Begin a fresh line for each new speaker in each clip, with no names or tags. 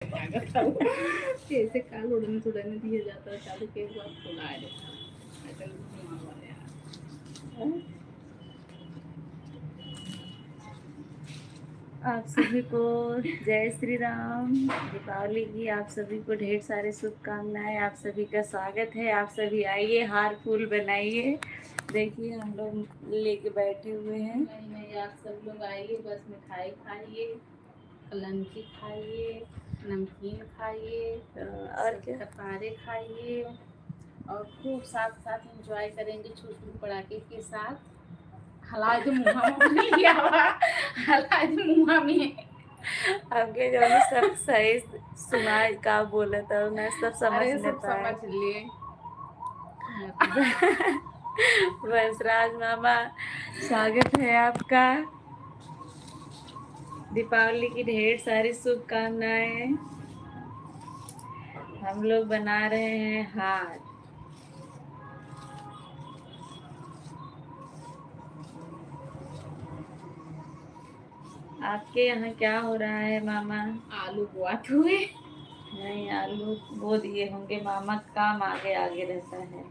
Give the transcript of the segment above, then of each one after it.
लागत था वो कैसे काल उड़ने उड़ने दिया जाता है चालू के बाद खुला है ऐसा हुआ यार।
आप सभी को जय श्री राम। दीपावली की आप सभी को ढेर सारे शुभकामनाएं। आप सभी का स्वागत है। आप सभी आइए, हार फूल बनाइए। देखिए हम लोग लेके बैठे हुए हैं।
नहीं नहीं आप सब लोग आइए, बस मिठाई खाइए, कलंजी खाइए, नमकीन खाइए,
और क्या।
कपारे खाइए और खूब साथ साथ एंजॉय करेंगे छुटपुट पटाखे के साथ। हलाए तो मुँह में लिया हुआ, हलाए तो मुँह में।
आपके जो ने सब सही सुना का बोला था, मैं सब समझ
अरे
नहीं
सब
पाए।
समझ लिए।
वंशराज मामा, स्वागत है आपका। दीपावली की ढेर सारी शुभकामनाएं। हम लोग बना रहे हैं हार। आपके यहाँ क्या हो रहा है मामा?
आलू बुआत हुए।
नहीं, आलू बो दिए होंगे मामा, काम आगे आगे रहता है।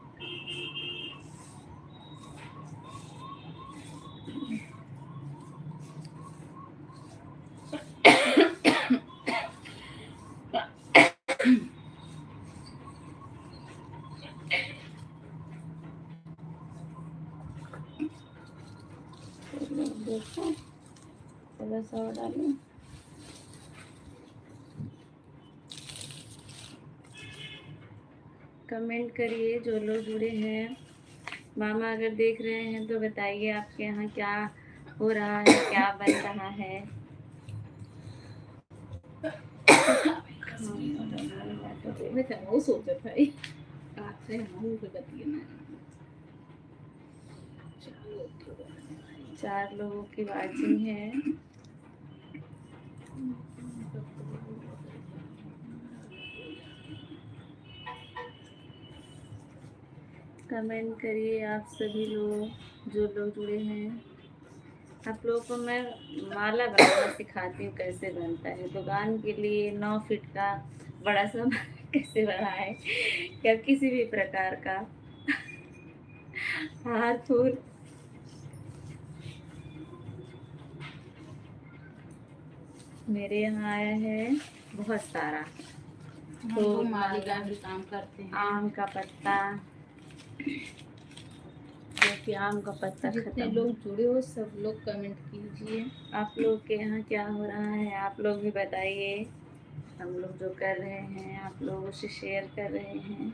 देखो थोड़ा सा और डालो। कमेंट करिए जो लोग जुड़े हैं। मामा अगर देख रहे हैं तो बताइए आपके यहाँ क्या हो रहा है, क्या बन रहा है।
वो सोचा था आज से हम गति ना
4 लोगों की वाचिंग है। कमेंट करिए आप सभी लोग जो लोग जुड़े हैं। आप लोगों को मैं माला बनाना सिखाती हूँ कैसे बनता है। दुकान के लिए 9 फीट का बड़ा सा कैसे बनाए, या किसी भी प्रकार का हार फूल। मेरे यहाँ आया है बहुत सारा।
तो मालीगाह भी काम करते हैं।
आम का पत्ता, क्योंकि आम का पत्ता
जितने
खत्म।
लोग जुड़े हो सब लोग कमेंट कीजिए।
आप लोग के यहाँ क्या हो रहा है, आप लोग भी बताइए। हम लोग जो कर रहे हैं आप लोगों से शेयर कर रहे हैं।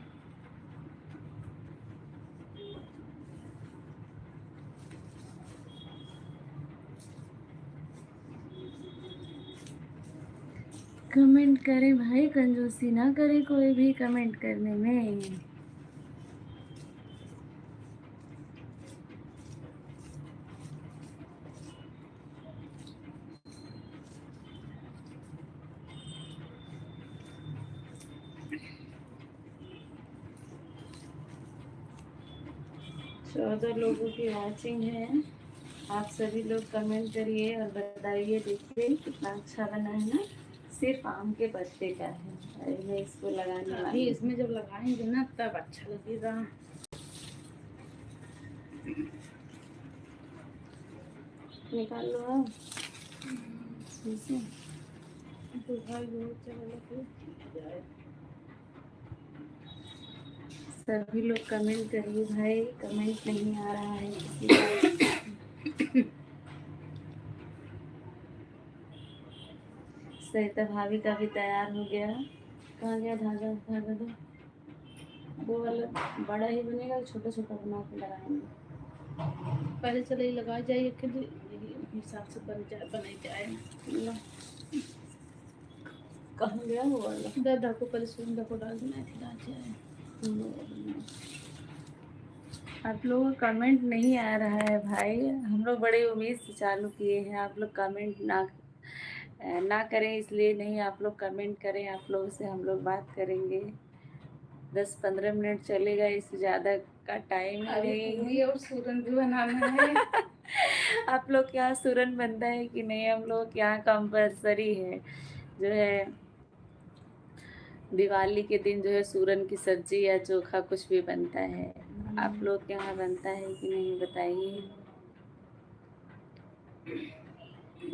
कमेंट करें भाई, कंजूसी ना करे कोई भी कमेंट करने में। 14 लोगों की वॉचिंग है। आप सभी लोग कमेंट करिए और बताइए। देखिए कितना अच्छा बना है ना, सिर्फ आम के पत्ते का है। अरे मैं इसको लगाने वाली
अभी इसमें जब लगाएंगे ना तब अच्छा लगेगा।
निकाल लो आप इसे।
तो भाई बहुत चला
सभी लोग कमेंट करिए भाई, कमेंट नहीं आ रहा है किसी का। सरिता भाभी का भी तैयार हो गया। कहाँ गया धागा? धागा दो। वो वाला बड़ा ही बनेगा, छोटा छोटा बना के लगाएंगे।
पहले चले लगा जाइए कि हिसाब से बन जाए बनाई जाए।
लो। कहाँ गया वो वाला?
दादा को पहले सुंदर को डाल देना खिला जाए।
आप लोगों का कमेंट नहीं आ रहा है भाई। हम लोग बड़े उम्मीद से चालू किए हैं, आप लोग कमेंट ना करें इसलिए नहीं। आप लोग कमेंट करें, आप लोगों से हम लोग बात करेंगे। 10-15 मिनट चलेगा, इससे ज़्यादा का टाइम नहीं है।
और सूरन भी बनाना है।
आप लोग के यहाँ सूरन बनता है कि नहीं? हम लोग के यहाँ कंपलसरी है जो है दिवाली के दिन जो है सूरन की सब्जी या चोखा कुछ भी बनता है। आप लोग के यहाँ बनता है कि नहीं बताइए।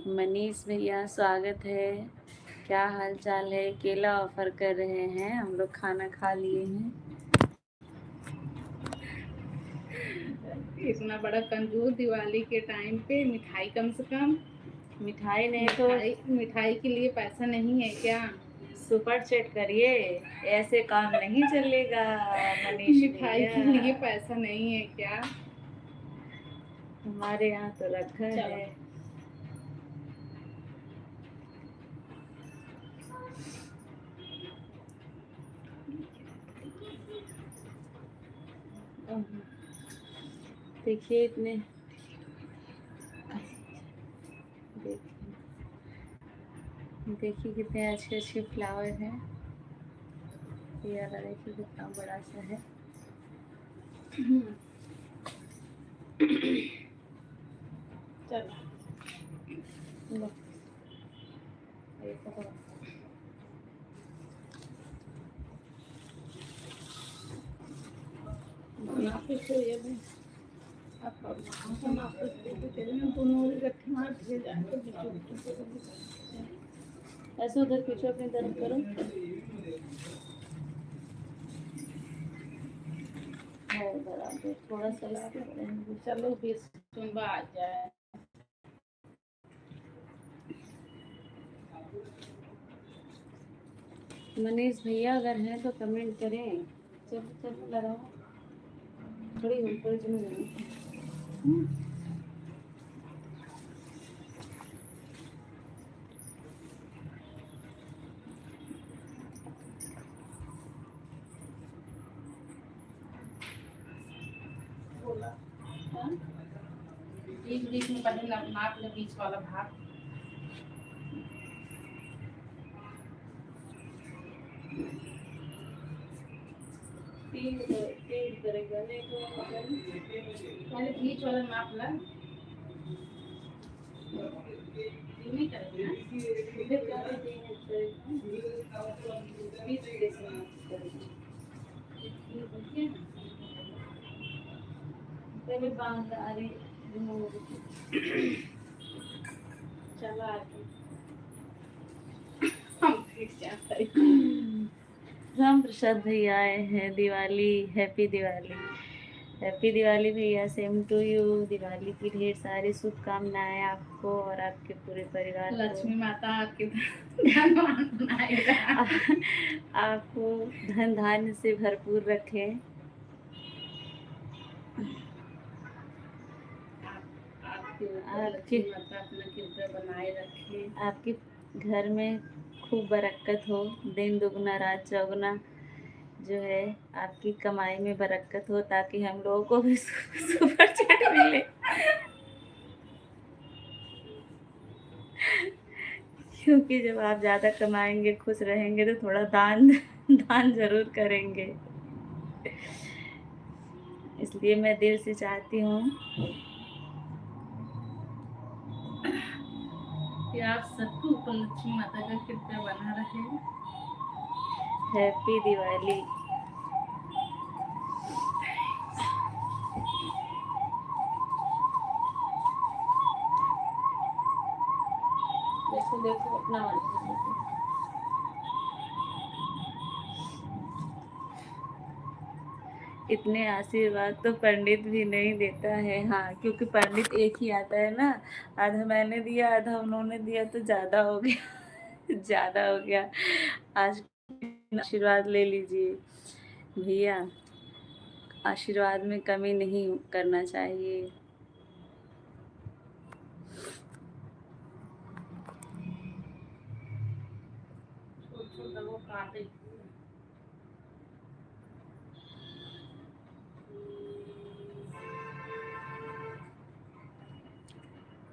मनीष भैया स्वागत है, क्या हाल चाल है। केला ऑफर कर रहे हैं, हम लोग खाना खा लिए हैं।
इतना बड़ा कंजूस दिवाली के टाइम पे मिठाई कम से कम।
मिठाई नहीं तो
मिठाई के लिए पैसा नहीं है क्या?
सुपर चैट करिए, ऐसे काम नहीं चलेगा मनीष
मिठाई के
भैया।
लिए पैसा नहीं है क्या?
हमारे यहाँ तो रखा है। देखिए इतने देखिए कितने अच्छे अच्छे फ्लावर हैं। ये वाला देखिए कितना बड़ा सा है। चलो ये पकड़ो। ऐसे उधर पीछे अपनी तरफ करो। बराबर थोड़ा सा इसके
चलो बीस सुनबा आ जाए।
मनीष भैया अगर हैं तो कमेंट करें। चलो चलो लगाओ, थोड़ी ऊपर
बीच बीच में पहले नाप ले बीच वाला भाग।
तीन करेगा नहीं तो
पहले बीच वाला नाप ला। नहीं करेगा ना?
इधर क्या बीच कैसे करेगा। पहले बांध आ रही चलो आगे।
हम फिर क्या करें?
राम प्रसाद भैया आए हैं। दिवाली, हैप्पी दिवाली। हैप्पी दिवाली भैया, सेम टू यू। दिवाली की ढेर सारी शुभकामनाएं आपको और आपके पूरे परिवार को।
लक्ष्मी माता आपके धनवान बनाएगा।
आपको धन धान्य से भरपूर रखें।
आपके माता अपना कृपा बनाए रखे।
आपके घर में खूब बरकत हो, दिन दुगना रात चौगुना जो है आपकी कमाई में बरकत हो, ताकि हम लोगों को भी सुपर चैट मिले। क्योंकि जब आप ज़्यादा कमाएंगे, खुश रहेंगे, तो थोड़ा दान दान जरूर करेंगे। इसलिए मैं दिल से चाहती हूँ
कि आप सबको ऊपर लक्ष्मी माता का कृपा बना रहे।
हैप्पी दिवाली। देखो देखो अपना वाला देखो। इतने आशीर्वाद तो पंडित भी नहीं देता है। हाँ, क्योंकि पंडित एक ही आता है ना। आधा मैंने दिया, आधा उन्होंने दिया, तो ज़्यादा हो गया। ज़्यादा हो गया। आज आशीर्वाद ले लीजिए भैया, आशीर्वाद में कमी नहीं करना चाहिए।
वो काटे।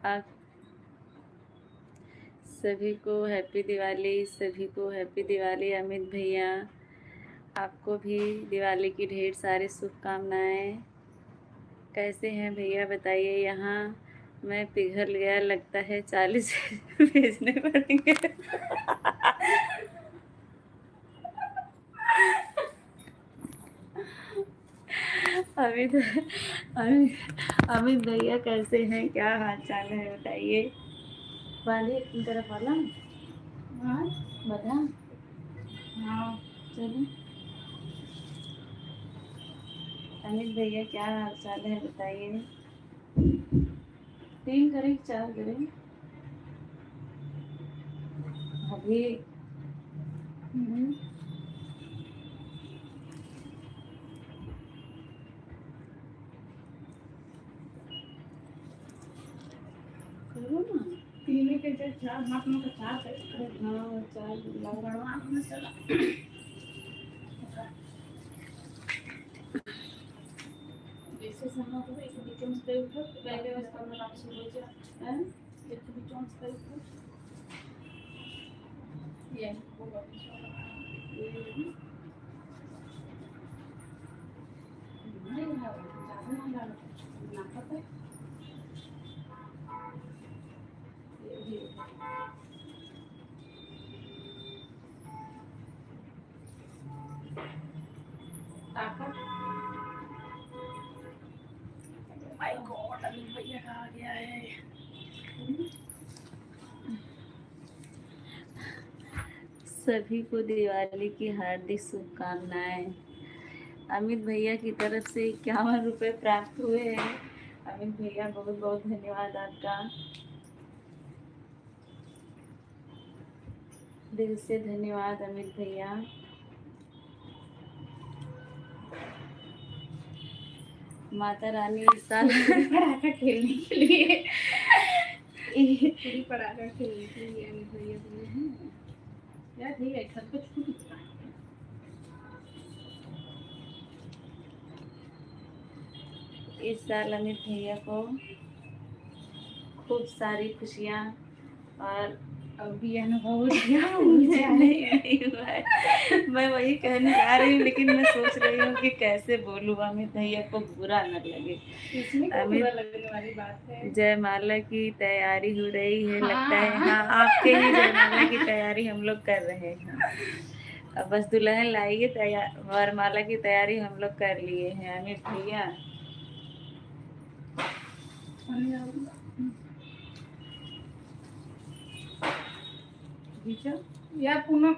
आप सभी को हैप्पी दिवाली, सभी को हैप्पी दिवाली। अमित भैया आपको भी दिवाली की ढेर सारी शुभकामनाएं। कैसे हैं भैया बताइए। यहाँ मैं पिघल गया, लगता है 40 भेजने पड़ेंगे। अमित अमित अमित भैया कैसे हैं, क्या हाल चाल है बताइए। वाले अपनी तरफ वाला
हाँ
बता।
हाँ
चलो अमित भैया क्या हाल चाल है बताइए। 3 करें कि 4 करें अभी।
हम्म।
करो ना।
3 के 4 हाथ में का 4 करे।
हाँ 4 लग रहा।
गड़वा में चला। जैसे sama ko एक बीचों से उठो पहले उसका मतलब शुरू हो जाए हैं एक बीचों से उठो ये होगा नहीं है ज्यादा ना डालो ना पता ये ताकत माय गॉड अभी भैया का आ गया है।
सभी को दिवाली की हार्दिक शुभकामनाएं। अमित भैया की तरफ से 51 रुपये प्राप्त हुए हैं। अमित भैया बहुत बहुत धन्यवाद आपका, दिल से धन्यवाद अमित भैया। माता रानी इस साल
पटाखा खेलने के लिए पूरी पटाखा खेलने के लिए अमित भैया बोले हैं यार ठीक है छत पे छूट गया।
इस साल अमित भैया को खूब सारी खुशियाँ और
अभी अनुभव हो गया
नहीं हुआ है। मैं वही कहने जा रही हूँ लेकिन मैं सोच रही हूँ कि कैसे बोलूँ अमित भैया को बुरा न लगे।
इसमें क्या
अमित
बुरा लगने वाली बात है।
जयमाला की तैयारी हो रही है लगता है।
हाँ।
हाँ आपके ही जयमाला की तैयारी हम लोग कर रहे हैं। अब बस दुल्हन लाइए, तैयार वरमाला की तैयारी हम लोग कर लिए हैं अमित भैया।
यार पूनम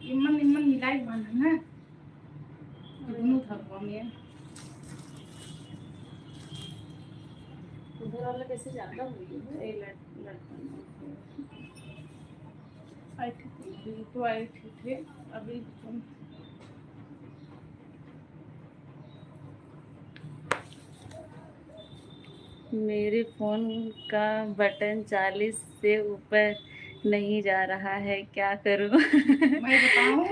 इमन इमन मिलाई बांधा ना दोनों थकवा में
उधर वाला कैसे जाता होगी ए लड़का
आई थी तो आई थी अभी तुम
मेरे फ़ोन का बटन 40 से ऊपर नहीं जा रहा है, क्या करूं?
मैं बताऊं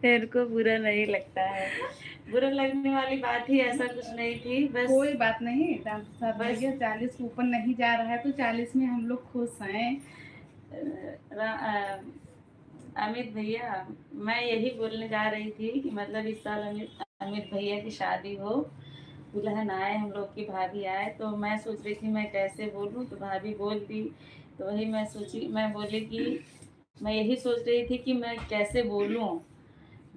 तेरे को बुरा नहीं लगता है? बुरा लगने वाली बात ही ऐसा कुछ नहीं थी, बस
कोई बात नहीं
बस
भैया 40 के ऊपर नहीं जा रहा है तो 40 में हम लोग खुश हैं।
अमित भैया मैं यही बोलने जा रही थी कि मतलब इस साल अमित भैया की शादी हो, दुल्हन आए, हम लोग की भाभी आए, तो मैं सोच रही थी मैं कैसे बोलूं, तो भाभी बोल दी, तो वही मैं सोची, मैं बोली कि मैं यही सोच रही थी कि मैं कैसे बोलूं,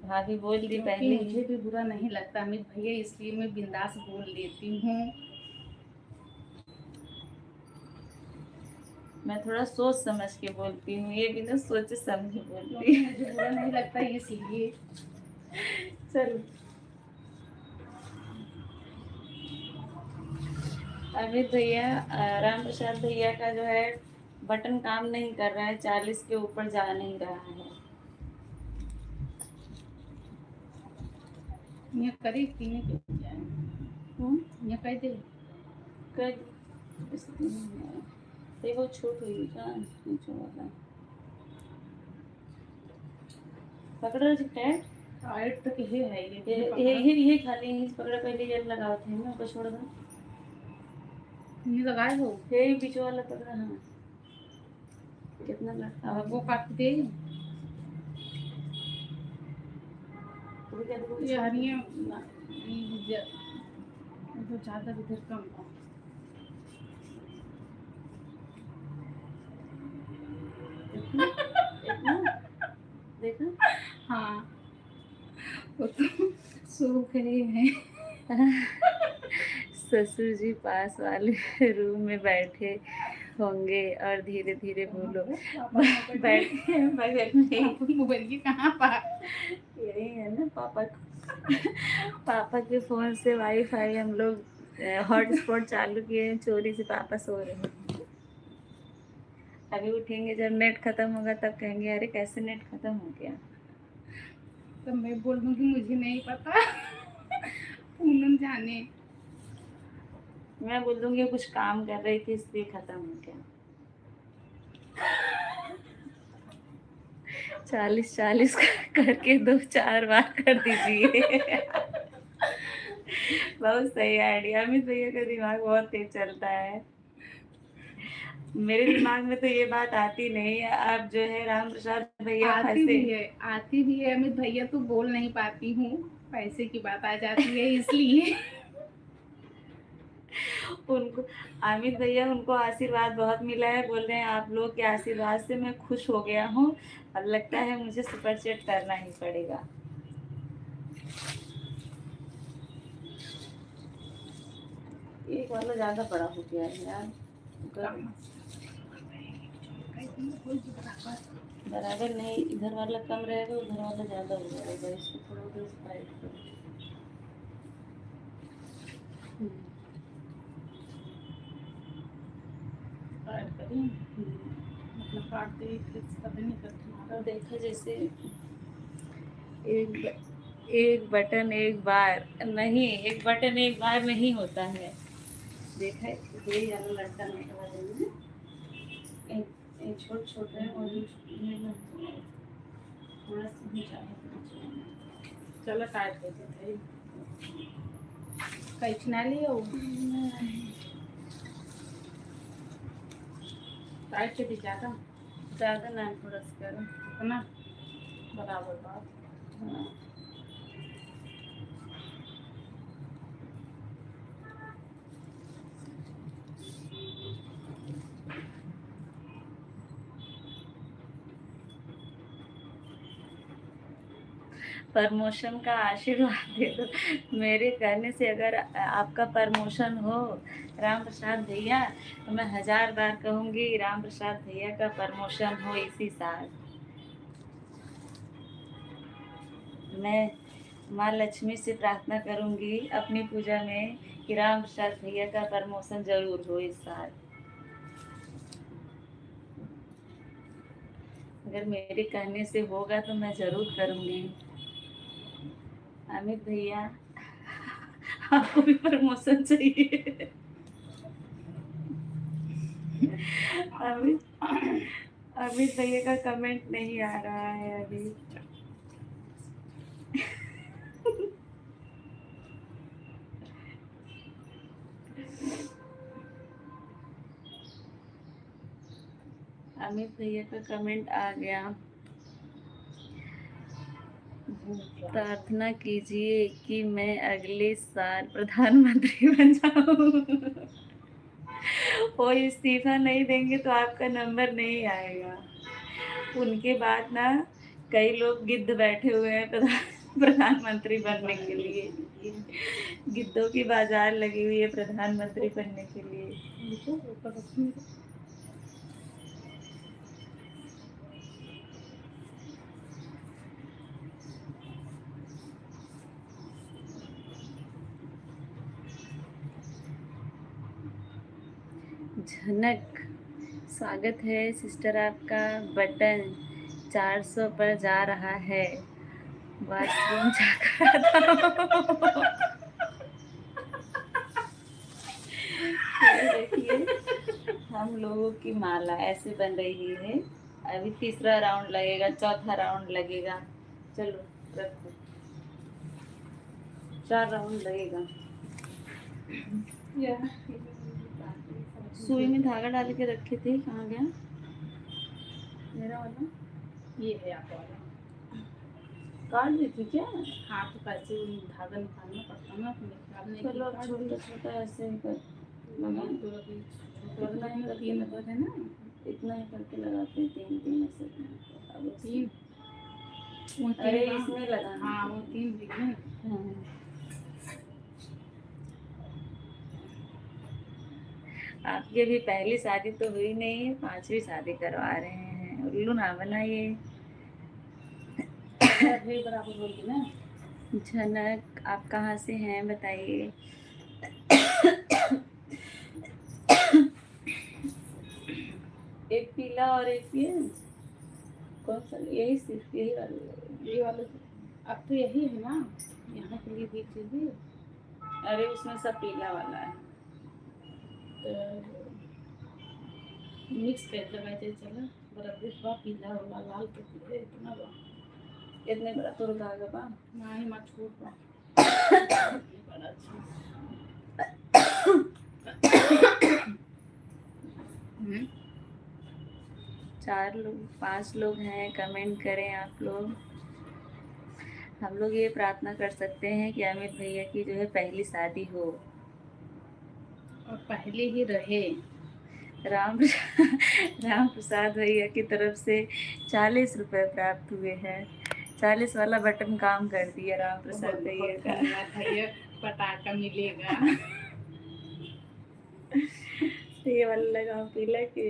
भाभी बोल दी पहले।
मुझे भी बुरा नहीं लगता अमित भैया इसलिए मैं बिंदास बोल लेती हूँ।
मैं थोड़ा सोच समझ के बोलती हूँ, ये बिना सोचे समझे बोलती हूँ।
मुझे बुरा नहीं लगता इसलिए।
चलो अमित भैया, राम प्रसाद भैया का जो है बटन काम नहीं कर रहा है, 40 के ऊपर जा नहीं रहा है।
ये करी पीने के जाए ये कह दे
देखो छूट हुई क्या नीचे वाला पकड़ो टाइट
टाइट तक ये है
ये खाली यहीं से पकड़ा, पहले ये लगाओ थे ना, ऊपर छोड़ दो,
ये लगाए हो
ये बीच वाला पकड़ा। हाँ कितना लगता है
वो काट दे ये हरिया तो ज्यादा इधर कम हो।
देखा
हाँ वो तो सूख रहे हैं।
ससुर जी पास वाले रूम में बैठे होंगे और धीरे धीरे बोलो। बैठे हैं बगल में।
मोबाइल की कहाँ पा।
यही है ना पापा पापा के फोन से वाईफाई हम लोग हॉटस्पॉट चालू किए हैं, चोरी से पापा सो रहे हैं। अभी उठेंगे जब नेट खत्म होगा तब कहेंगे अरे कैसे नेट खत्म हो गया।
तो मैं बोल दूंगी मुझे नहीं पता। पूनम जाने।
मैं बोल दूंगी कुछ काम कर रही थी इसलिए खत्म हो गया। 40-40 करके 2-4 बार कर दीजिए। बहुत सही आइडिया। अमित भैया का दिमाग बहुत तेज चलता है। मेरे दिमाग में तो ये बात आती नहीं है। अब जो है राम प्रसाद भैया
आती
फंसे।
भी है, आती भी है अमित भैया, तो बोल नहीं पाती हूँ, पैसे की बात आ जाती है इसलिए।
उनको अमित भैया उनको आशीर्वाद बहुत मिला है, बोल रहे हैं आप लोग के आशीर्वाद से मैं खुश हो गया हूँ। अब लगता है मुझे सुपर चैट करना ही पड़ेगा। एक वाला ज्यादा बड़ा हो गया है यार। बराबर नहीं, इधर वाला कम रहेगा उधर वाला ज्यादा हो जाएगा। इसको थोड़ा उधर से टाइट करो।
काट करें, मतलब काटते ही फिर कभी नहीं करती।
और देखो जैसे एक बटन एक बार नहीं, एक बटन एक बार नहीं होता है। देखा है ये वाला लड़का निकला है, छोटे छोटे हैं और थोड़ा सा भी
चलो काट देते थे। कैचना लियो काट के भी ज्यादा
ज़्यादा ना थोड़ा सा करो।
इतना बराबर बात।
हाँ। प्रमोशन का आशीर्वाद दे दो। मेरे कहने से अगर आपका प्रमोशन हो राम प्रसाद भैया, तो मैं 1000 बार कहूँगी राम प्रसाद भैया का प्रमोशन हो इसी साल। मैं माँ लक्ष्मी से प्रार्थना करूँगी अपनी पूजा में कि राम प्रसाद भैया का प्रमोशन जरूर हो इस साल। अगर मेरे कहने से होगा तो मैं जरूर करूँगी। अमित भैया आपको भी प्रमोशन चाहिए। अमित भैया का कमेंट नहीं आ रहा है अभी। अमित भैया का कमेंट आ गया। प्रार्थना कीजिए कि मैं अगले साल प्रधानमंत्री बन जाऊं। वो इस्तीफा नहीं देंगे तो आपका नंबर नहीं आएगा। उनके बाद ना कई लोग गिद्ध बैठे हुए हैं प्रधानमंत्री बनने के लिए। गिद्धों की बाजार लगी हुई है प्रधानमंत्री बनने के लिए। झनक स्वागत है सिस्टर, आपका बटन 400 पर जा रहा है। वॉशरूम जाकर देखिए हम लोगों की माला ऐसे बन रही है। अभी तीसरा राउंड लगेगा, चौथा राउंड लगेगा। चलो रखो, 4 राउंड लगेगा। सुई में धागा डाल के रखे थे, कहाँ गया मेरा वाला?
ये है आपका वाला।
काट दी थी क्या?
हाँ तो कैसे धागा निकालना पड़ता ना, तो निकालने के
चलो
बाद
छोटा छोटा ऐसे ही कर लगा।
तो अभी छोटा ही करके नंबर है ना,
इतना ही करके लगाते हैं 3-3 ऐसे। अब
3
अरे इसमें लगा।
हाँ वो 3 भी है।
हाँ आपकी अभी पहली शादी तो हुई नहीं है, 5वीं शादी करवा रहे हैं। उल्लू ना बनाइए।
बराबर बोल दी ना।
झनक, आप कहाँ से हैं बताइए। एक पीला और एक ये कौन सा, यही सिर्फ यही वाला।
ये वाले अब तो यही है ना, यहाँ के लिए भी चाहिए।
अरे उसमें सब पीला वाला है।
तो मिक्स कर लगाए थे, चला बराबर थोड़ा पीला वाला लाल तो पीले इतना बा
इतने बड़ा तो रुका बा
ना ही मत छोड़ पा बड़ा अच्छा। हम्म।
4 लोग 5 लोग हैं, कमेंट करें आप लोग। हम लोग ये प्रार्थना कर सकते हैं कि अमित भैया की जो है पहली शादी हो
और पहले ही रहे।
राम राम प्रसाद भैया की तरफ से 40 रुपए प्राप्त हुए हैं। 40 वाला बटन काम कर दिया राम प्रसाद भैया का।
धन्यवाद भैया, पटाखा मिलेगा।
ये वाला लगाओ पीला के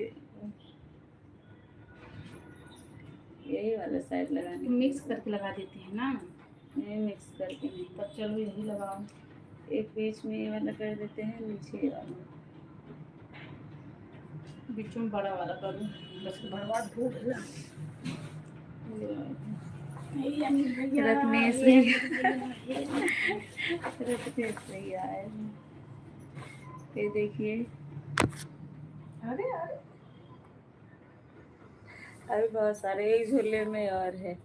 यही वाला शायद लगाने
मिक्स करके लगा देते हैं ना।
नहीं, मिक्स करके नहीं।
तब चलो यही लगाओ।
एक बीच में ये वाला कर देते हैं, नीचे ये वाला।
बीच में बड़ा वाला करूँ, बस बर्बाद हो गया।
रत्नेश भैया आए हैं। ये देखिए,
अरे अरे
अभी बहुत सारे एक झूले में और है।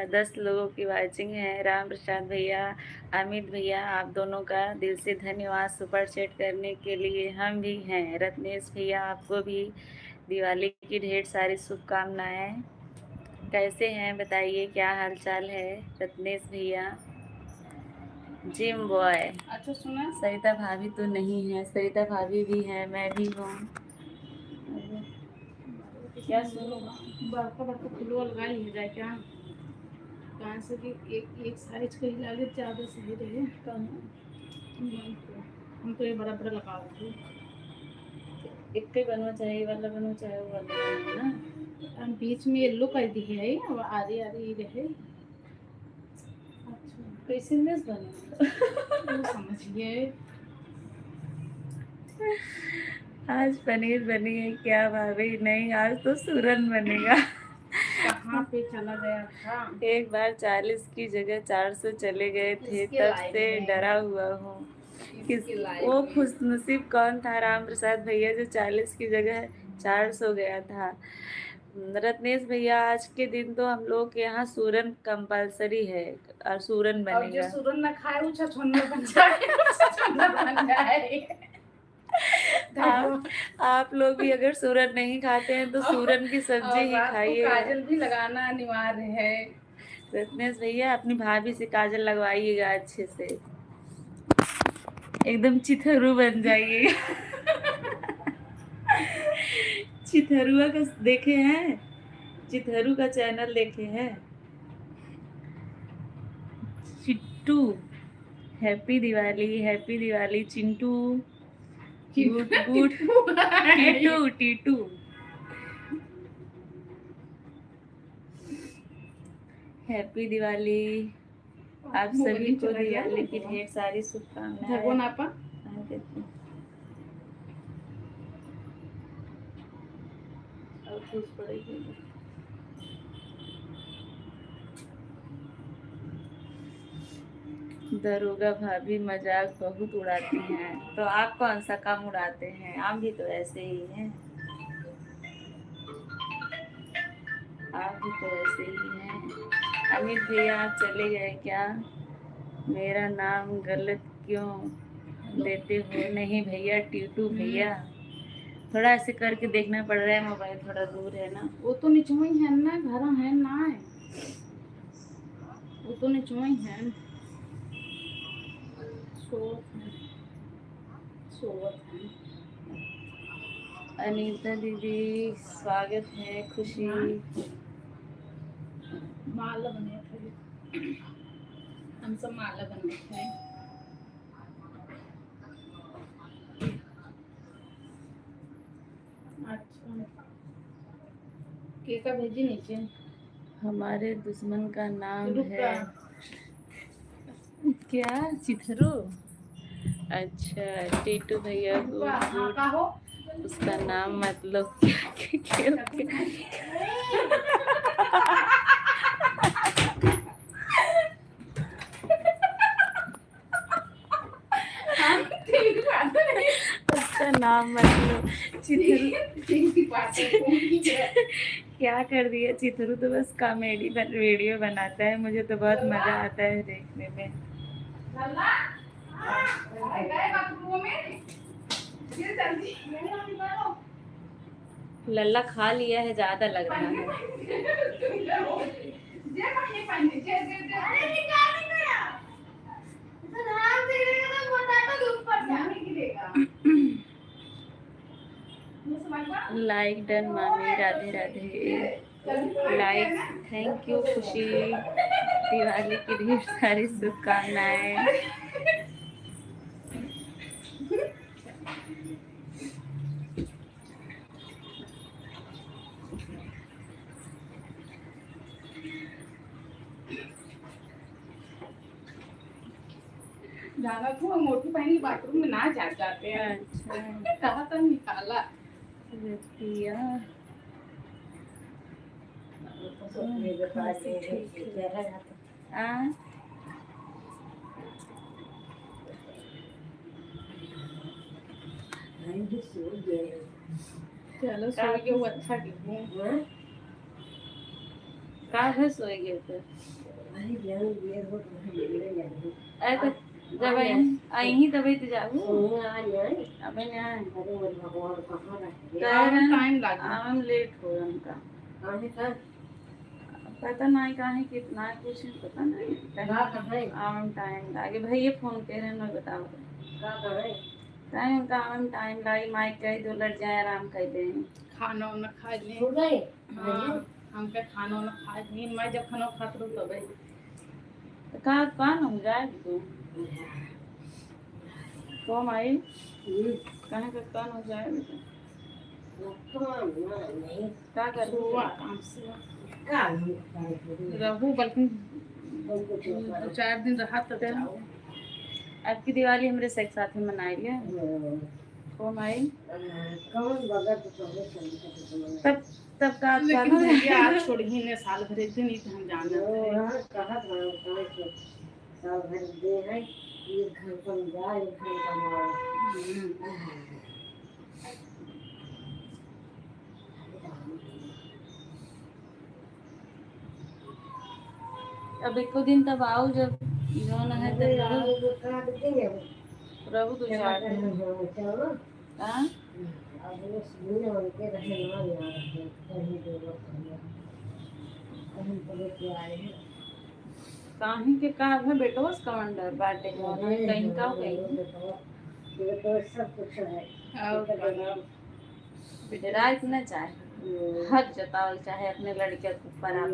10 लोगों की वाचिंग है। राम प्रसाद भैया, अमित भैया, आप दोनों का दिल से धन्यवाद सुपर चैट करने के लिए। हम भी हैं। रत्नेश भैया, आपको भी दिवाली की ढेर सारी शुभकामनाएं। कैसे हैं बताइए, क्या हाल चाल है रत्नेश भैया। Gym boy.
अच्छा सुना,
सरिता भाभी तो नहीं है, सरिता भाभी भी है, मैं भी हूँ। क्या सुनो,
बड़का बड़का फुलवा लगा लिया जाए क्या? कहाँ से कि एक साइज का ही लागे, ज़्यादा सही रहे। हम तो ये बड़ा बड़ा लगा रहे थे।
एक ही बनना चाहिए, वाला बनना चाहे वो वाला बनना ना।
हम बीच में येलो कर दी है, अब आधे आधे रहे। अच्छा
कैसे मिस बने
वो समझिए।
आज पनीर बनी है क्या भाभी? नहीं, आज तो सूरन बनेगा।
कहाँ पे चला गया था?
एक बार 40 की जगह 400 चले गए थे,
इसके
तब
लायक
से
नहीं।
डरा हुआ हूँ। किस
इसके लायक
वो
नहीं।
खुशनसीब कौन था राम प्रसाद भैया जो 40 की जगह 400 गया था? रत्नेश भैया, आज के दिन तो हम लोग के यहाँ सूरन कंपलसरी है और सूरन
अब जो
बनेगा।
सूरन न खाए वो छछूंदर बन जाए, छछूंदर बन जाए।
आप लोग भी अगर सूरन नहीं खाते हैं तो सूरन की सब्जी
और
ही
रात को
खाइए।
काजल भी लगाना अनिवार्य है।
रत्नेश भैया, अपनी भाभी से काजल लगवाइएगा अच्छे से, एकदम चिथरू बन जाइए। चिथरुआ का देखे हैं? चिथरू का चैनल देखे हैं? Chittu, happy Diwali Chintu, good good. Titu Titu, happy Diwali. आप सभी को दिवाली की ढेर सारी शुभकामनाएं।
भगवान आपा
और खुश पड़ेगी। दरोगा भाभी मजाक बहुत उड़ाती हैं, तो आप कौन सा कम उड़ाते हैं? आप भी तो ऐसे ही हैं, आप भी तो ऐसे ही हैं। अमित भैया, आप चले गए क्या? मेरा नाम गलत क्यों देते हो? नहीं भैया, टीटू भैया। थोड़ा ऐसे करके देखना पड़ रहा है, मोबाइल थोड़ा दूर है ना।
वो तो निचवा ही है ना, घर है ना है। वो तो निचवा ही है। सोवत है।
अनीता दीदी, स्वागत है। खुशी,
माला बने थे, हम सब माला बने थे। केका भेजी नीचे
हमारे दुश्मन का नाम
रुक
है क्या? चिथरू? अच्छा, टीटू भैया को
हाँ का हो
उसका नाम मतलब क्या?
हाँ, ठीक बात है।
उसका नाम मतलब चिथरू।
ठीक बात है, फोन की है।
क्या कर दिया? चिथरू तो बस कॉमेडी वीडियो बनाता है, मुझे तो बहुत मजा आता है देखने में।
लल्ला गए बाथरूम में ये जल्दी निकालो
लल्ला खा लिया है, ज्यादा लग रहा है।
जे पानी पानी जे अरे निकाल निकाल तो धान से गिरेगा तो पोटैटो के ऊपर से नहीं गिरेगा।
लाइक डन मामी, Radhe Radhe. Like, thank you खुशी। दिवाली की ढेर सारी शुभकामनाएं।
जाना तो मोटी बहन बाथरूम में ना जाते हैं।
अच्छा,
कहा था निकाला
रतिया हाँ?
चलो सो गए वो अच्छा गिफ्ट
का घर सोए गए थे? अरे तो जब आई तभी तो जाऊ अबे ना
टाइम लगा
हम लेट हो उनका पता नहीं काहे कितना कुछ पता नहीं आम टाइम लागे भैया फोन के रहे ना बताओ टाइम उनका आम टाइम लागे माइक कह दो लड़ जाए आराम कर दे
खाना वाना खा ले हाँ हम के खाना वाना खा ले मैं जब खाना खात रहूं तबे
तो कहाँ कौन हो जाए तू कौन आई कहाँ का कौन हो जाए क्या कर
सुबह काम से रहू बल्कि 2-4 दिन रहा तब जाओ
आपकी दिवाली हमरे साथ में मनाई लिया कौन आई तब तब का
लेकिन भैया आज छोड़ ही ने साल भर एक दिन ही हम जाना
साल भर दे है एक घंटा में जा एक घंटा में
अब एको दिन तब आओ जब जो न है प्रभु तो चार हाँ कहीं के का है बेटो कमांडर बाटे कहीं का
सब कुछ है
रात न चाहे हक जतावल चाहे अपने लड़के के ऊपर आप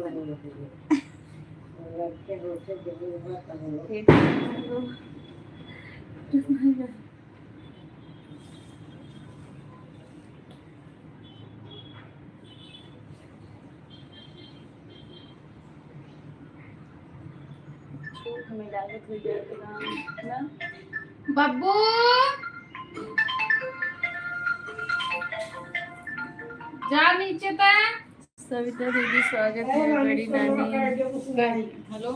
बब्बू जा नीचे तक
सविता दीदी स्वागत है बड़ी नानी
हेलो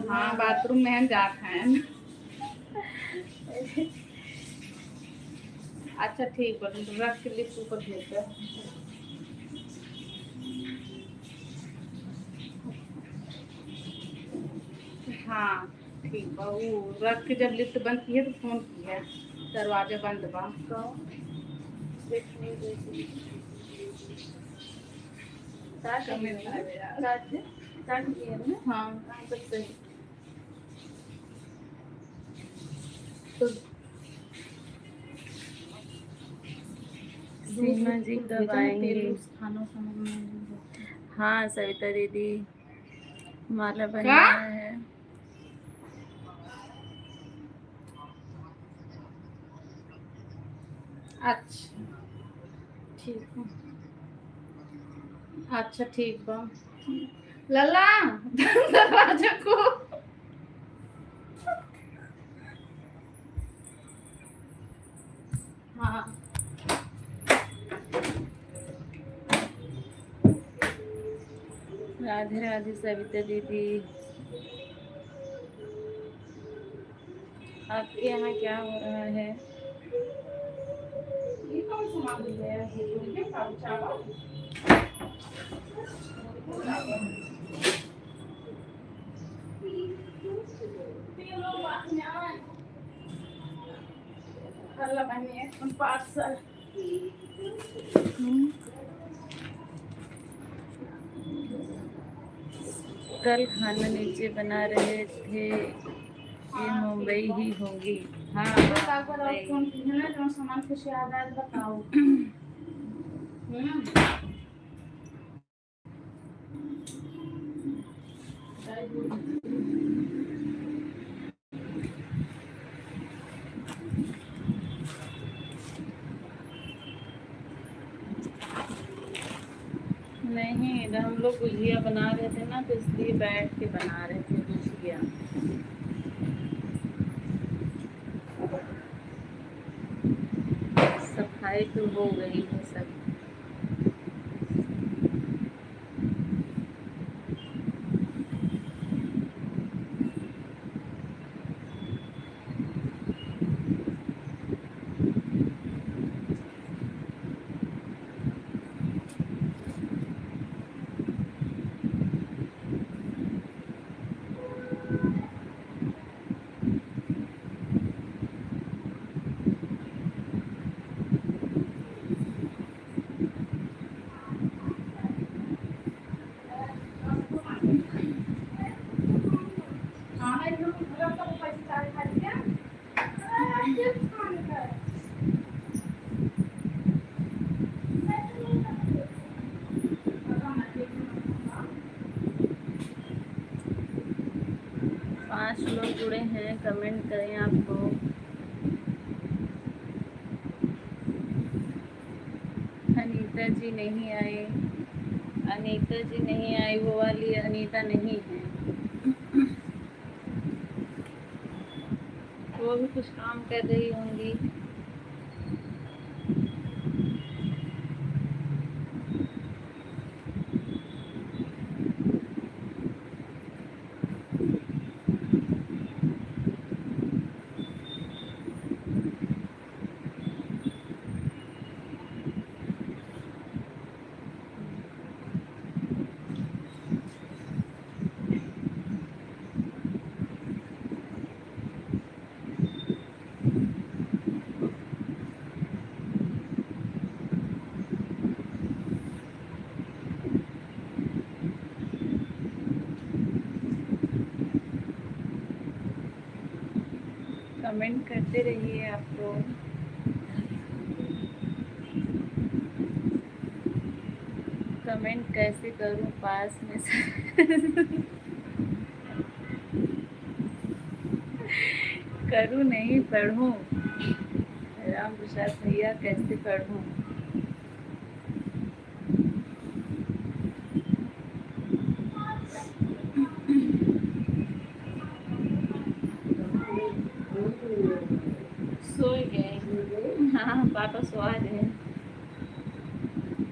हाँ बाथरूम में हम जाते हैं अच्छा ठीक है रख के लिफ्ट ऊपर भेजते हाँ ठीक बा वो रख के जब लिफ्ट बंद की है तो फोन की है दरवाजा बंद बा हाँ तो
सीमा जी कब आएंगे
खाना
हाँ सविता दीदी माला बना है
अच्छा ठीक है। अच्छा ठीक बा। लला दरवाजा को। हाँ
राधे राधे सविता दीदी। आपके यहाँ क्या हो रहा है?
ये कौन सामान है? ये तो ये चावल। अल्लाह बने हम पार्सल।
कल खाना नीचे बना रहे थे, ये मुंबई ही होंगी। हाँ हाँ, मुंबई।
कौन है ना जो सामान कुछ याद आए बताओ।
नहीं, हम लोग गुजिया बना रहे थे ना, तो इसलिए बैठ के बना रहे थे गुजिया। सफाई तो हो गई है सब। पाँच लोग जुड़े हैं, कमेंट करें आप लोग। अनीता जी नहीं आए, अनीता जी नहीं आई, वो वाली अनीता नहीं है। वो भी कुछ काम कर रही होंगी। कमेंट करते रहिए आप लोग। कमेंट कैसे करूं पास में से? करूं नहीं, पढ़ूं। राम प्रसाद भैया कैसे पढ़ूं? सो गए। हाँ पापा सो गए।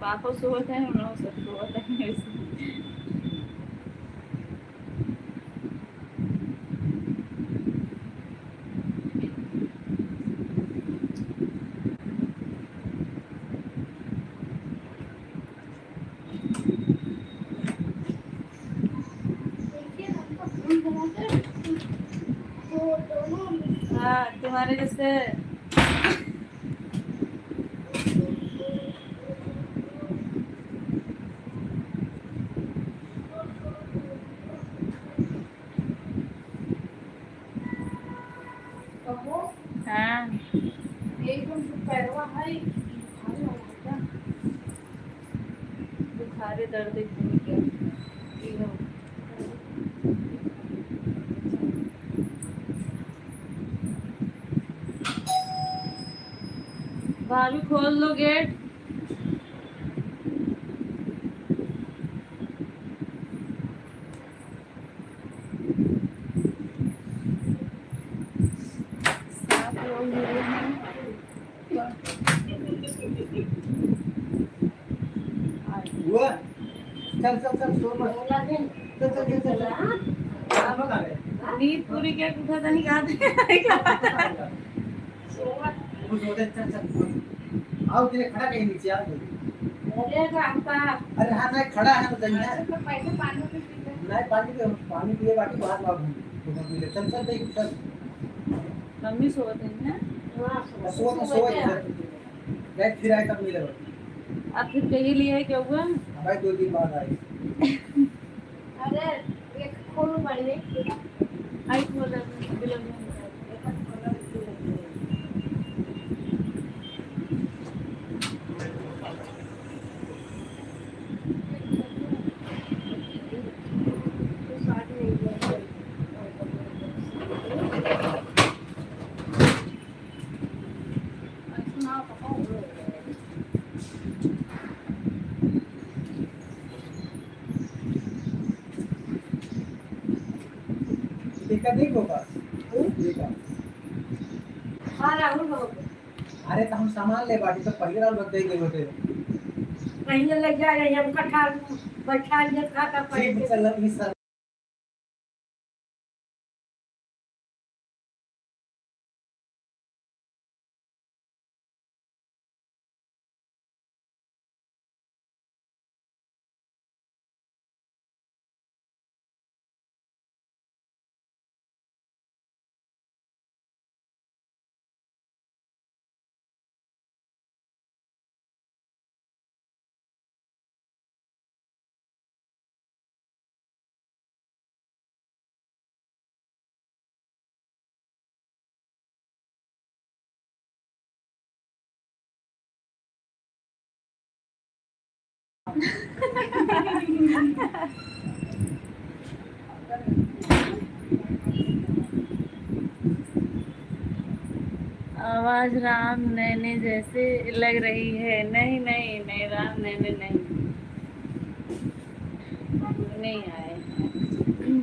पापा सोते हैं, हम लोग सब सोते हैं। हाँ तुम्हारे जैसे। हाँ
एकदम पैरवा है।
बुखारे दर्द क्या? भाभी खोल लो गेट।
चल चल चल सो मत
बोला दे
चल चल चल चल आप लोग आ गए
नींद पूरी क्या उठा था नहीं याद
वो सो दे चल चल आओ तेरे खड़ा कहीं नीचे आ जल्दी
अरे काका
अरे हाँ नहीं खड़ा है तो चाहिए
तो पैसे पानी पे पीते
नहीं पानी पिए बाकी बात बात घूम चल चल देख चल
मम्मी सोते हैं ना
हां
सो तो सो देख फिर आए तब मिलेगा
आप फिर कही लिए क्या हुआ
भाई 2 दिन बाद आए
अरे एक खोल पड़े
आई बोला बिलोंग
देखा नहीं होगा देखा
हां राहुल बाबू
अरे तो हम सामान ले बाटी तो पहले राउंड बदल गए होते
पहले लग जा रहे हम कठा बैठा लिया खाता
ठीक
पड़े
चल इस
आवाज राम नैने जैसे लग रही है नहीं नहीं नहीं राम नैने नहीं नहीं आए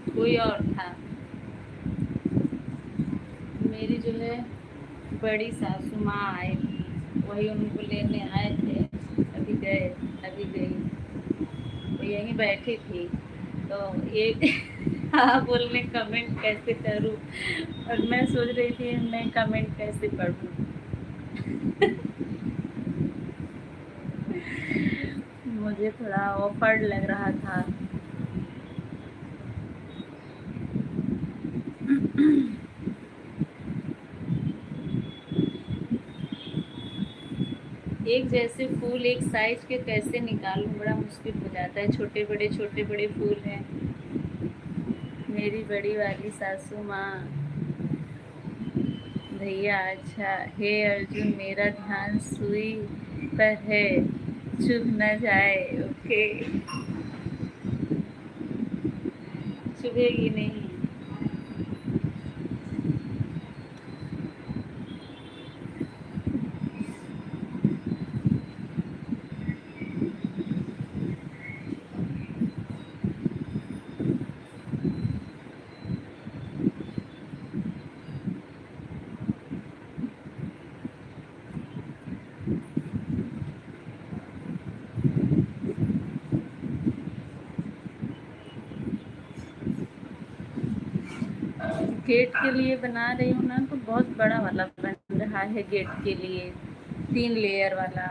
कोई और था मेरी जो है बड़ी सासू माँ आई थी वही उनको लेने आए थे अभी गए अभी गई वो यहीं बैठी थी तो ये हाँ बोलने कमेंट कैसे करूँ और मैं सोच रही थी मैं कमेंट कैसे पढ़ूँ मुझे थोड़ा ऑफर्ड लग रहा था एक जैसे फूल एक साइज के कैसे निकालूं बड़ा मुश्किल हो जाता है छोटे बड़े फूल हैं मेरी बड़ी वाली सासू माँ भैया अच्छा हे अर्जुन मेरा ध्यान सुई पर है चुभ न जाए ओके चुभेगी नहीं गेट के लिए बना रही हूँ ना तो बहुत बड़ा वाला बन रहा है गेट के लिए 3 लेयर वाला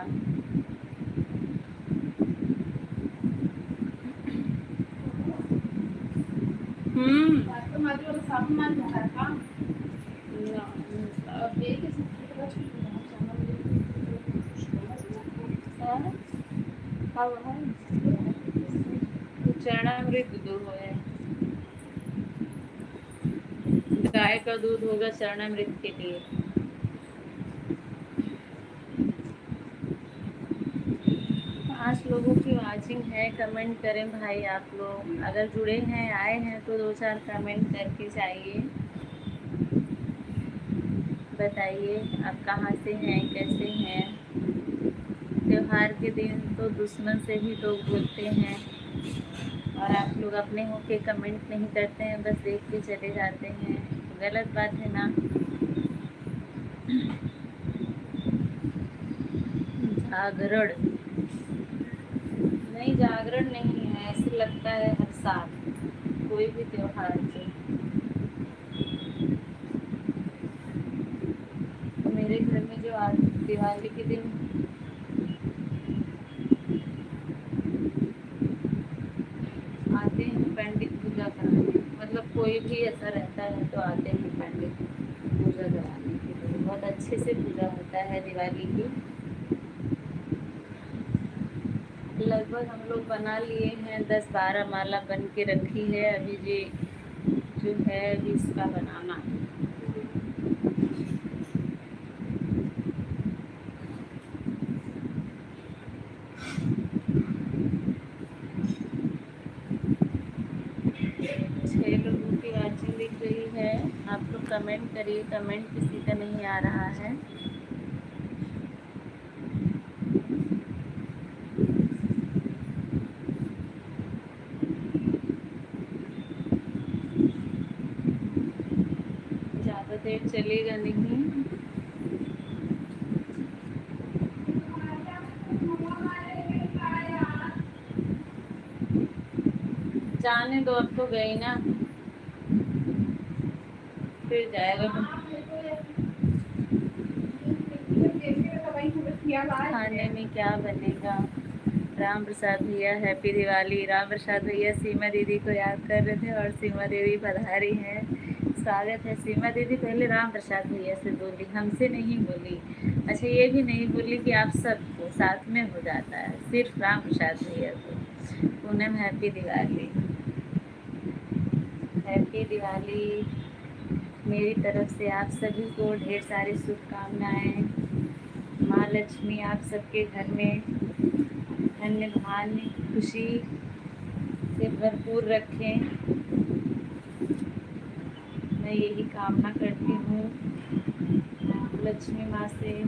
चरणामृत दूध है गाय का दूध होगा चरणामृत के लिए 5 लोगों की वाचिंग है कमेंट करें भाई आप लोग अगर जुड़े हैं आए हैं तो 2-4 कमेंट करके जाइए बताइए आप कहाँ से हैं कैसे हैं त्योहार के दिन तो दुश्मन से भी लोग बोलते हैं और आप लोग अपने होके कमेंट नहीं करते हैं बस देख के चले जाते हैं गलत बात है ना जागरण नहीं जागरण नहीं है कोई भी त्योहार से। मेरे घर में जो आज दिवाली के दिन आते हैं पंडित पूजा कराने, मतलब कोई भी ऐसा रहता है तो आते हैं पंडित पूजा कराने के लिए। बहुत अच्छे से पूजा होता है दिवाली की। लगभग हम लोग बना लिए हैं, 10-12 माला बन के रखी है। अभी ये जो है अभी इसका बनाना है। लोगों की वाचिंग दिख रही है। आप लोग कमेंट करिए, कमेंट किसी का नहीं आ रहा है। ज़्यादा देर चलेगा नहीं। जाने दो, अब तो गई ना, फिर जाएगा। खाने में क्या बनेगा? राम प्रसाद भैया हैप्पी दिवाली। राम प्रसाद भैया सीमा दीदी को याद कर रहे थे और सीमा दीदी पधारी है। स्वागत है सीमा दीदी। पहले राम प्रसाद भैया से बोली, हमसे नहीं बोली। अच्छा, ये भी नहीं बोली कि आप सबको साथ में हो जाता है, सिर्फ राम प्रसाद भैया को। पूनम हैप्पी दिवाली। हैप्पी दिवाली मेरी तरफ से आप सभी को ढेर सारी शुभकामनाएं। माँ लक्ष्मी आप सबके घर में धन्य धान्य खुशी से भरपूर रखें, मैं यही कामना करती हूँ लक्ष्मी माँ से,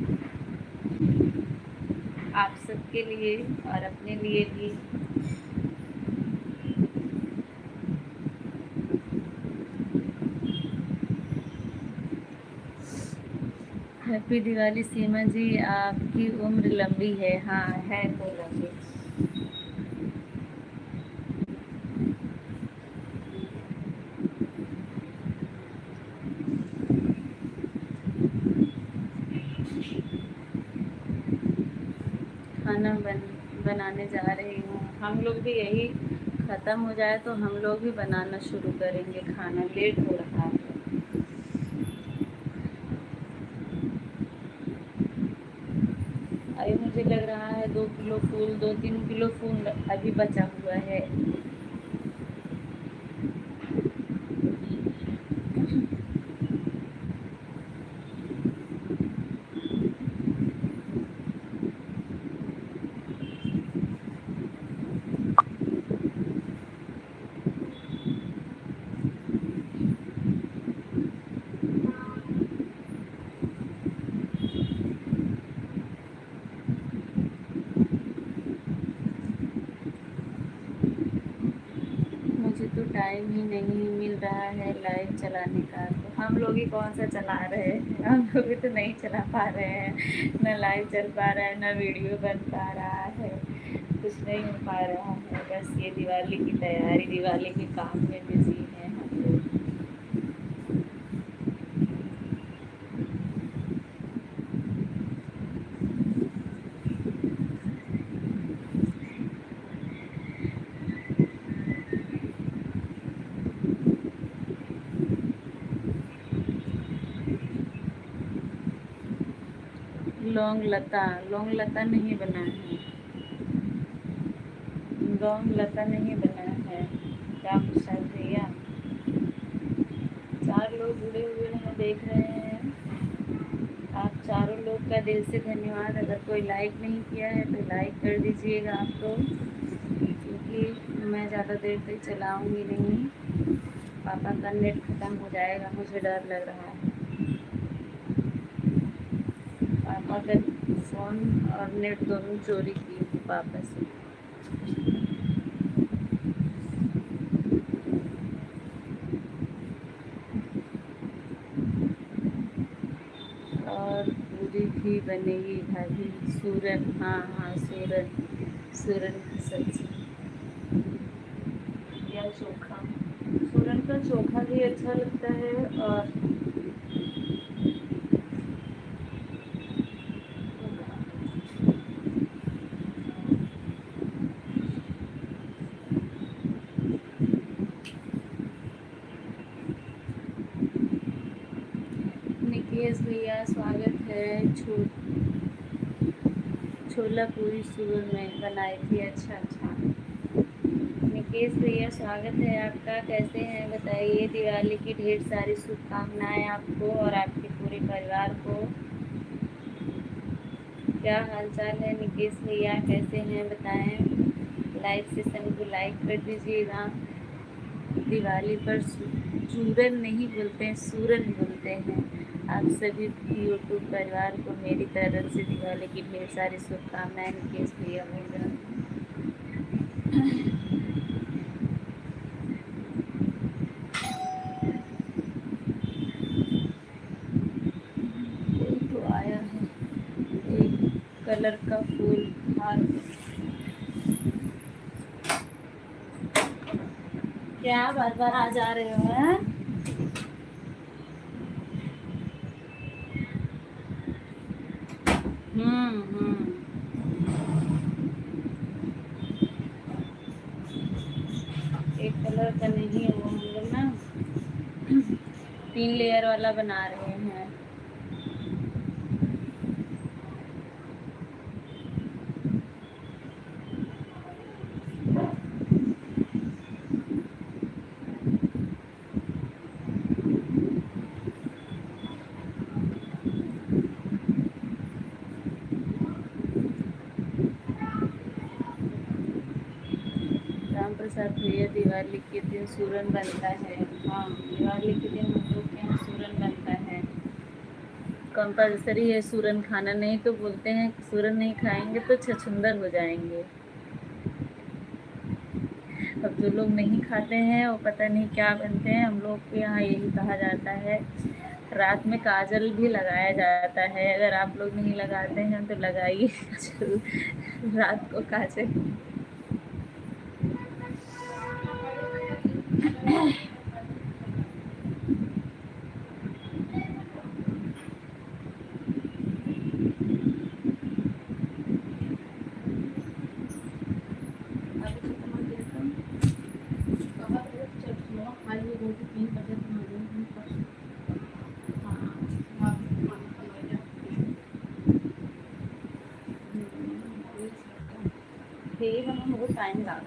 आप सबके लिए और अपने लिए भी। हैप्पी दिवाली सीमा जी। आपकी उम्र लंबी है। हाँ है तो लंबी। खाना बनाने जा रही हूँ। हम लोग भी यही ख़त्म हो जाए तो हम लोग भी बनाना शुरू करेंगे खाना। लेट हो रहा है। अभी मुझे लग रहा है 2 किलो फूल, 2-3 किलो फूल अभी बचा हुआ है। मुझे तो टाइम ही नहीं मिल रहा है लाइव चलाने का। तो हम लोग ही कौन सा चला रहे हैं, हम लोग भी तो नहीं चला पा रहे हैं। न लाइव चल पा रहा है, न वीडियो बन पा रहा है, कुछ नहीं हो पा रहा है। बस ये दिवाली की तैयारी, दिवाली के काम में बिजी हैं हम लोग। लौंग लता नहीं बना है। लौंग लता नहीं बना है राम प्रसाद भैया। 4 लोग जुड़े हुए हैं, देख रहे हैं। आप चारों लोग का दिल से धन्यवाद। अगर कोई लाइक नहीं किया है तो लाइक कर दीजिएगा आप लोग, क्योंकि मैं ज़्यादा देर तक चलाऊँगी नहीं। पापा का नेट ख़त्म हो जाएगा, मुझे डर लग रहा है। पापा का फ़ोन और नेट दोनों चोरी किए थे पापा से। और पूरी भी बनेगी भाभी। सूरन, हाँ सूरन की सब्जी या चोखा। का चोखा भी अच्छा लगता है। और निकेश भैया स्वागत है। छोला पूरी सुबह में बनाई थी। अच्छा अच्छा, निकेश भैया स्वागत है आपका। कैसे हैं बताइए। दिवाली की ढेर सारी शुभकामनाएं आपको और आपके पूरे परिवार को। क्या हालचाल है निकेश भैया, कैसे हैं बताएं। लाइव सेशन को लाइक कर दीजिएगा। दिवाली पर चूरन नहीं बोलते हैं, सूरन बोलते हैं। आप सभी यूट्यूब परिवार को मेरी तरफ से दिवाली की ढेर सारी शुभकामनाएं। निकेश भैया बोल रहे हैं। कोई तो आया है, एक कलर का फूल हार। क्या बार बार आ जा रहे हो हैं? हम्म। एक कलर का नहीं है वो, हम लोग ना 3 लेयर वाला बना रहे हैं। राम प्रसाद भैया, दिवाली के दिन सूरन बनता है। हाँ, दिवाली के दिन हम लोग के यहाँ सूरन बनता है। कंपल्सरी है सूरन खाना, नहीं तो बोलते हैं सूरन नहीं खाएंगे तो छछूंदर हो जाएंगे। अब जो लोग नहीं खाते हैं वो पता नहीं क्या बनते हैं। हम लोग के यहाँ यही कहा जाता है। रात में काजल भी लगाया जाता है। अगर आप लोग नहीं लगाते हैं तो लगाइए जरूर रात को काजल। ठीक है, बहुत टाइम लगा।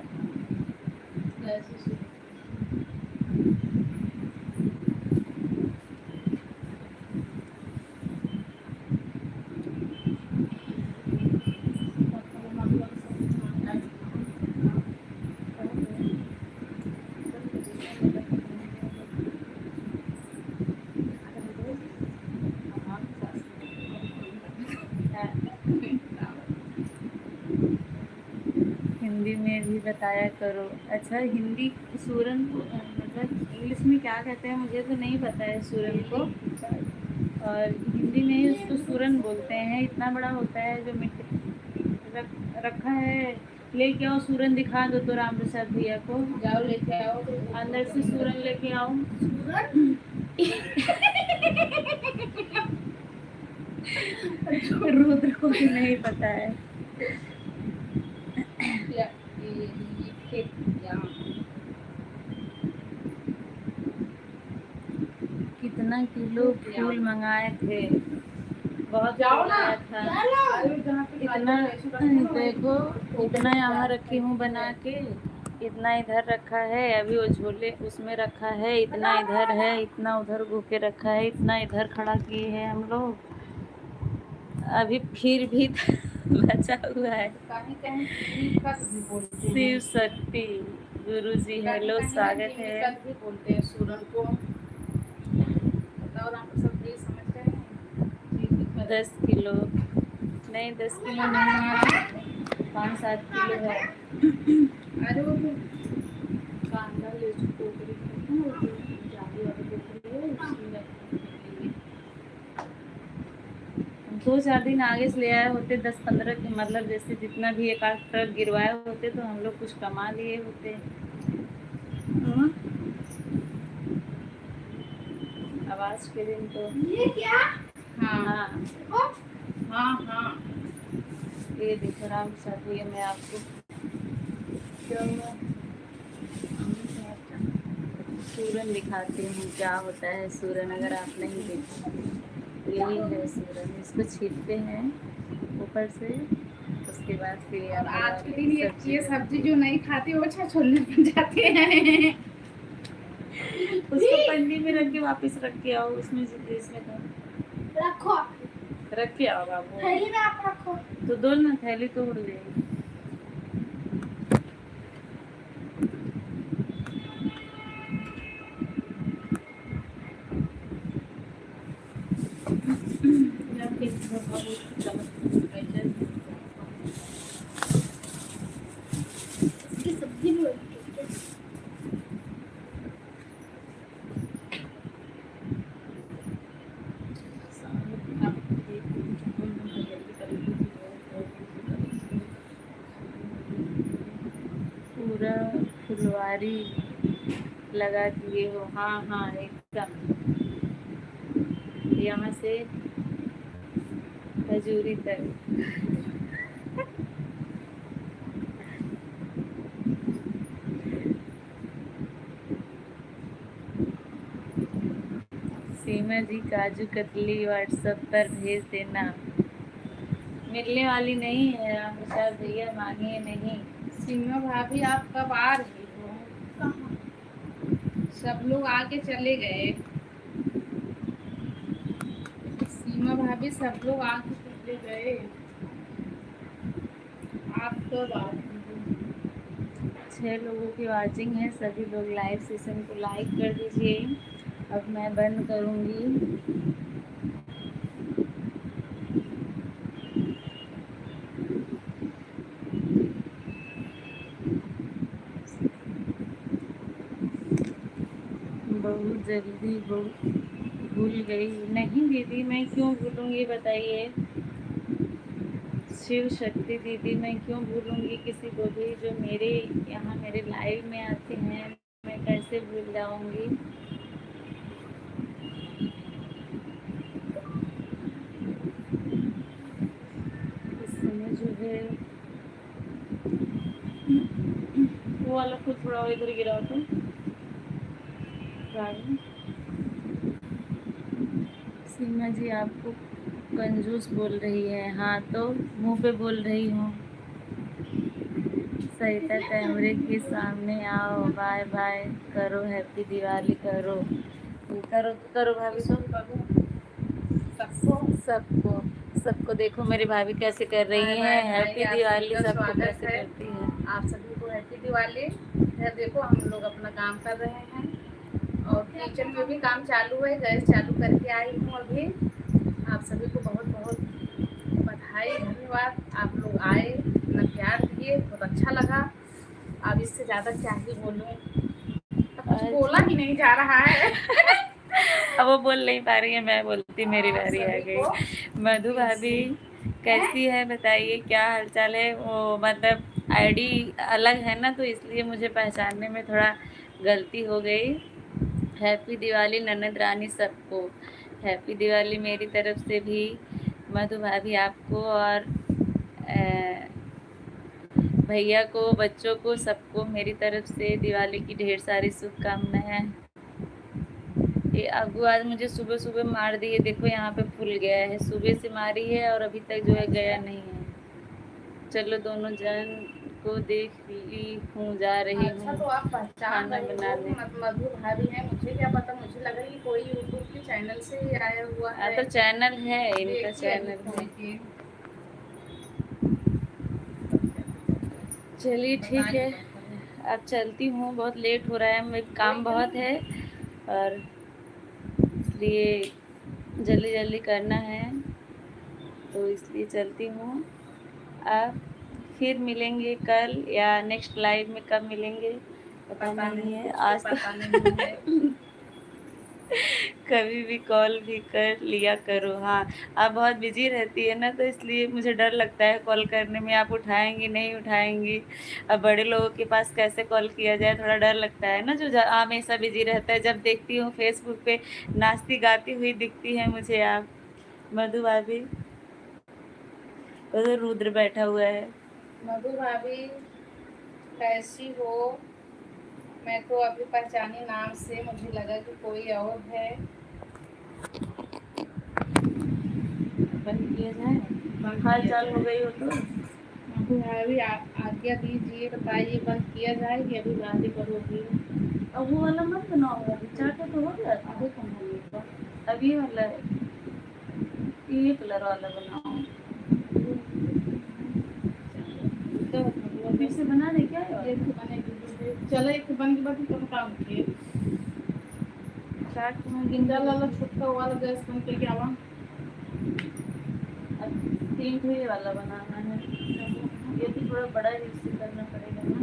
'हिंदी में भी बताया करो'। अच्छा, हिंदी सूरन मतलब इंग्लिश में क्या कहते हैं मुझे तो नहीं पता है सूरन को। और हिंदी में ही उसको सूरन बोलते हैं। इतना बड़ा होता है जो मिट्टी रखा है। लेके आओ सूरन, दिखा दो तो राम प्रसाद भैया को।
जाओ लेके आओ।
अंदर से सूरन लेके आओ। रुद्र को भी नहीं पता है। कितना किलो फूल मंगाए थे? बहुत मंगाया था। इतना देखो, इतना यहाँ रखी हूँ बना के, इतना इधर रखा है। अभी वो झोले उसमें रखा है, इतना इधर है, इतना उधर के रखा है, इतना इधर खड़ा किए हैं हम लोग। अभी फिर भी बचा हुआ है। शिव शक्ति गुरु जी, हेलो, स्वागत है।
बोलते हैं सूरन को। बताओ राम प्रसाद जी, समझते हैं?
10 किलो नहीं, 10 किलो नहीं है, 5-7 किलो है।
अरे वो तो कांदा ले टोकरी जाली वाली टोकरी है, उसमें रखने के लिए।
2-4 दिन आगे से ले आए होते, 10-15 के मतलब जैसे जितना भी एक आध ट्रक गिरवाए होते तो हम लोग कुछ कमा लिए होते। आवाज के दिन तो
ये क्या?
हाँ
हाँ।
हाँ हाँ।
ये देखो राम के साथ हुई है, मैं आपको क्या हुआ सूरन दिखाती हूँ क्या होता है सूरन, अगर आप नहीं देखो। यही है सूरन, इसको छीलते हैं ऊपर से, उसके बाद फिर ये
और
अंदर
आज के दिन
वाली
ये सब्जी जो नहीं खाती वो अच्छा छोले बन जाते हैं।
उसको पन्नी में रख के वापस रख के आओ, उसमें से इसमें था
रखो,
रख के आओ बाबू।
थैली में आप रखो।
तो दो ना, थैली तो उड़ गई।
इसकी सब्जी भी होती है क्या?
पूरा फुलवारी लगा दिए हो? हाँ हाँ एकदम, यहाँ से खजूरी तक। सीमा जी काजू कतली व्हाट्सएप पर भेज देना। मिलने वाली नहीं है, आप शायद भैया मांगे नहीं।
सीमा भाभी आप कब आ रही हो?
कहाँ?
सब लोग आके चले गए। सीमा भाभी सब लोग आके चले गए, आप कब आ रही हो?
6 लोगों की वाचिंग है, सभी लोग लाइव सेशन को लाइक कर दीजिए। अब मैं बंद करूँगी। बहुत जल्दी भूल गई। नहीं दीदी, मैं क्यों भूलूंगी बताइए। शिव शक्ति दीदी, मैं क्यों भूलूंगी किसी को भी जो मेरे यहाँ मेरे लाइव में आते हैं, मैं कैसे भूल जाऊंगी। इस समय जो है वो वाला फूल थोड़ा और इधर गिराओ तो सीमा जी आपको कंजूस बोल रही है। हाँ तो मुंह पे बोल रही हूँ। सरिता कैमरे के सामने आओ, बाय बाय करो, हैप्पी दिवाली करो। करो करो भाभी, तो
सबको
सबको सबको देखो मेरी भाभी कैसे कर रही है। हैप्पी दिवाली सबको कैसे करती है।
आप सभी को हैप्पी दिवाली। इधर देखो हम लोग अपना काम कर रहे हैं और किचन में भी काम चालू है, गैस चालू करके आई हूँ अभी। आप सभी को बहुत बहुत बधाई, धन्यवाद। आप लोग आए, अपना प्यार दिए, बहुत अच्छा लगा। अब इससे ज़्यादा क्या ही बोलूँ, कुछ बोला ही नहीं जा रहा है।
अब वो बोल नहीं पा रही है, मैं बोलती, मेरी बारी आ गई। मधु भाभी कैसी है बताइए, क्या हालचाल है। वो मतलब आईडी अलग है ना, तो इसलिए मुझे पहचानने में थोड़ा गलती हो गई। हैप्पी दिवाली ननद रानी सबको, हैप्पी दिवाली मेरी तरफ से भी। मधु भाभी आपको और भैया को, बच्चों को, सबको मेरी तरफ से दिवाली की ढेर सारी शुभकामनाएं। ये अगू आज मुझे सुबह सुबह मार दी है, देखो यहाँ पे फूल गया है, सुबह से मारी है और अभी तक जो है गया नहीं है। चलो दोनों जन को देख ली हूँ, जा रही
अच्छा
हूँ
तो आप पहचान
खाना
रहे
बनाने।
हो, मधु भाभी है, मुझे क्या पता, मुझे लगा कि कोई यूट्यूब के चैनल से ही आया हुआ है।
तो चैनल है, इनका
देखिए अभी
चैनल
खोल
है।
के।
चलिए ठीक है, अब चलती हूँ, बहुत लेट हो रहा है, मेरे काम बहुत है और इसलिए जल्दी जल्दी करना है, तो इसलिए चलती हूँ। अब फिर मिलेंगे कल या नेक्स्ट लाइव में, कब मिलेंगे पता नहीं है। आज तो
पता नहीं है।
कभी भी कॉल भी कर लिया करो। हाँ, आप बहुत बिजी रहती है ना, तो इसलिए मुझे डर लगता है कॉल करने में, आप उठाएंगी नहीं उठाएंगी। अब बड़े लोगों के पास कैसे कॉल किया जाए, थोड़ा डर लगता है ना, जो हमेशा बिजी रहता है। जब देखती हूँ फेसबुक पे नाचती गाती हुई दिखती है मुझे आप। मधु भाभी, उधर रुद्र बैठा हुआ है।
मधु भाभी कैसी हो? मैं तो अभी पहचानी नाम से, मुझे लगा कि कोई और है।
बंद किया जाए, हाल चाल हो गई हो तो।
मधु भाभी आज्ञा दीजिए, बताइए बंद किया जाए कि अभी बातें करोगी?
अब वो वाला मत बनाओ, अभी चाटा तो हो गया था।
अभी कौन बनेगा?
अब ये वाला है, ये कलर वाला बनाओ। फिर से बना दे क्या है?
एक बनेगी, चलो एक बन के बाद कब काम किए
चाट तो मैं
गिंजा वाला छोटा वाला गैस बन के क्या हुआ?
अब 3 ठो ये वाला बनाना है। ये भी थोड़ा बड़ा ही इससे करना पड़ेगा ना,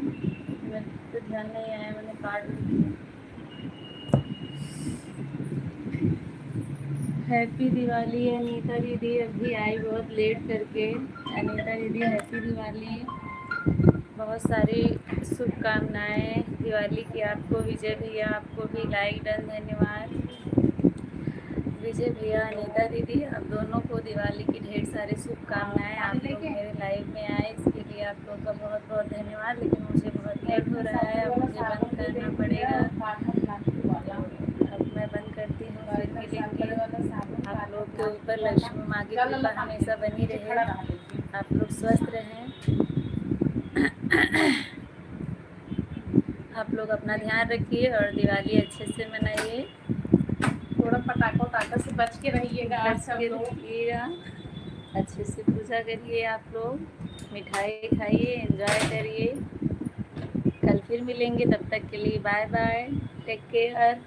मैं तो ध्यान नहीं आया, मैंने काट ली। हैप्पी दिवाली अनीता दीदी, अभी आई बहुत लेट करके। अनीता दीदी हैप्पी दिवाली, बहुत सारी शुभकामनाएं दिवाली की आपको। विजय भैया आपको भी लाइक डन, धन्यवाद। विजय भैया, अनीता दीदी, आप दोनों को दिवाली की ढेर सारी शुभकामनाएं। आप लोग मेरे लाइव में आए, इसके लिए आप लोग का बहुत बहुत धन्यवाद। लेकिन मुझे बहुत लेट हो रहा है, अब मुझे बंद करना पड़ेगा। अब मैं बंद करती हूँ, फिर मिलेंगे। आप लोग के ऊपर लक्ष्मी माँ की कृपा हमेशा बनी रहे, आप लोग स्वस्थ रहें। आप लोग अपना ध्यान रखिए और दिवाली अच्छे से मनाइए।
थोड़ा पटाखा उटाखा से बच के रहिएगा आप सब लोग।
रखिएगा, अच्छे से पूजा करिए, आप लोग मिठाई खाइए, एंजॉय करिए। कल फिर मिलेंगे, तब तक के लिए बाय बाय, टेक केयर।